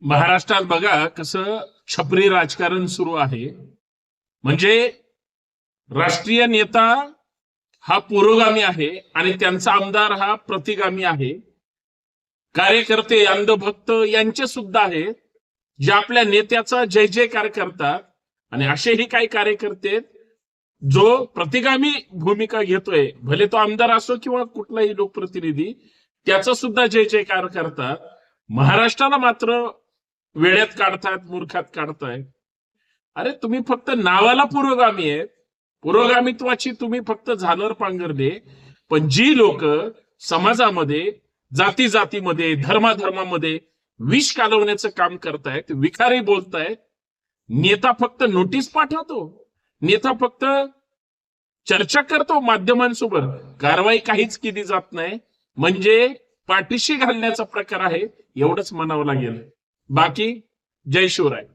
महाराष्ट्रात बघा कसं छपरी राजकारण सुरू आहे. म्हणजे राष्ट्रीय नेता हा पुरोगामी आहे आणि त्यांचा आमदार हा प्रतिगामी आहे. कार्यकर्ते अंधभक्त यांचे सुद्धा आहे जे आपल्या नेत्याचा जय जयकार करतात. आणि असेही काही कार्यकर्ते आहेत जो प्रतिगामी भूमिका घेतोय, भले तो आमदार असो किंवा कुठलाही लोकप्रतिनिधी, त्याचा सुद्धा जय जयकार करतात. महाराष्ट्राला मात्र वेड्यात काढतात, मूर्खात काढताय. अरे तुम्ही फक्त नावाला पुरोगामी आहेत, पुरोगामित्वाची तुम्ही फक्त झालर पांघरले, पण जी लोक समाजामध्ये जाती जातीमध्ये धर्माधर्मामध्ये विष कालवण्याचं काम करतायत, विखारी बोलतायत. नेता फक्त नोटीस पाठवतो, नेता फक्त चर्चा करतो माध्यमांसोबत, कारवाई काहीच केली जात नाही. म्हणजे पाठीशी घालण्याचा प्रकार आहे एवढंच म्हणावं लागेल. बाकी जय शिवराय.